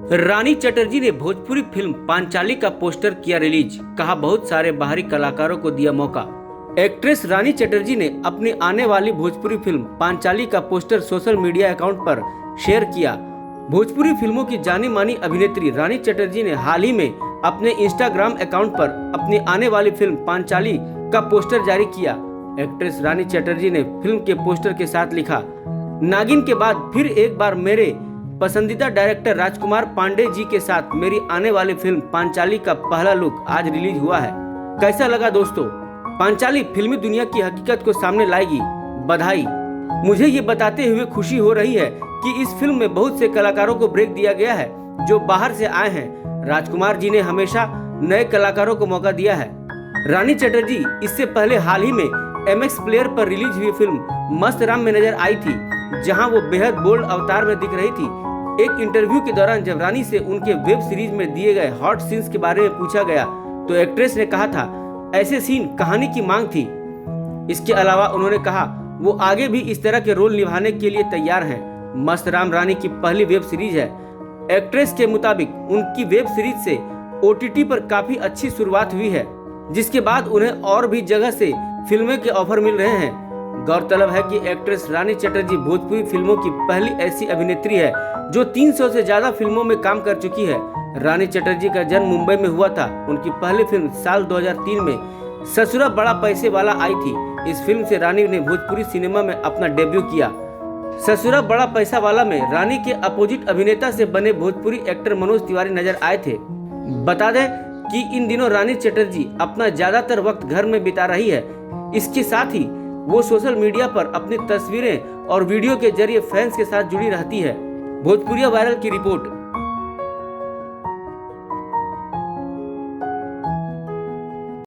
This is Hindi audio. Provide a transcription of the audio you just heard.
रानी चटर्जी ने भोजपुरी फिल्म पांचाली का पोस्टर किया रिलीज, कहा बहुत सारे बाहरी कलाकारों को दिया मौका। एक्ट्रेस रानी चटर्जी ने अपनी आने वाली भोजपुरी फिल्म पांचाली का पोस्टर सोशल मीडिया अकाउंट पर शेयर किया। भोजपुरी फिल्मों की जानी मानी अभिनेत्री रानी चटर्जी ने हाल ही में अपने इंस्टाग्राम अकाउंट पर अपनी आने वाली फिल्म पांचाली का पोस्टर जारी किया। एक्ट्रेस रानी चटर्जी ने फिल्म के पोस्टर के साथ लिखा, नागिन के बाद फिर एक बार मेरे पसंदीदा डायरेक्टर राजकुमार पांडे जी के साथ मेरी आने वाली फिल्म पांचाली का पहला लुक आज रिलीज हुआ है। कैसा लगा दोस्तों? पांचाली फिल्मी दुनिया की हकीकत को सामने लाएगी। बधाई। मुझे ये बताते हुए खुशी हो रही है कि इस फिल्म में बहुत से कलाकारों को ब्रेक दिया गया है जो बाहर से आए हैं। राजकुमार जी ने हमेशा नए कलाकारों को मौका दिया है। रानी चटर्जी इससे पहले हाल ही में MX प्लेयर पर रिलीज हुई फिल्म मस्त राम में नजर आई थी, जहां वो बेहद बोल्ड अवतार में दिख रही थी। एक इंटरव्यू के दौरान जब रानी से उनके वेब सीरीज में दिए गए हॉट सीन्स के बारे में पूछा गया तो एक्ट्रेस ने कहा था, ऐसे सीन कहानी की मांग थी। इसके अलावा उन्होंने कहा वो आगे भी इस तरह के रोल निभाने के लिए तैयार हैं। मस्त राम रानी की पहली वेब सीरीज है। एक्ट्रेस के मुताबिक उनकी वेब सीरीज से OTT पर काफी अच्छी शुरुआत हुई है, जिसके बाद उन्हें और भी जगह से फिल्में के ऑफर मिल रहे हैं। गौरतलब है कि एक्ट्रेस रानी चटर्जी भोजपुरी फिल्मों की पहली ऐसी अभिनेत्री है जो 300 से ज्यादा फिल्मों में काम कर चुकी है। रानी चटर्जी का जन्म मुंबई में हुआ था। उनकी पहली फिल्म साल 2003 में ससुरा बड़ा पैसे वाला आई थी। इस फिल्म से रानी ने भोजपुरी सिनेमा में अपना डेब्यू किया। ससुरा बड़ा पैसा वाला में रानी के अपोजिट अभिनेता से बने भोजपुरी एक्टर मनोज तिवारी नजर आए थे। बता दें कि इन दिनों रानी चटर्जी अपना ज्यादातर वक्त घर में बिता रही है। इसके साथ ही वो सोशल मीडिया पर अपनी तस्वीरें और वीडियो के जरिए फैंस के साथ जुड़ी रहती है। भोजपुरिया वायरल की रिपोर्ट।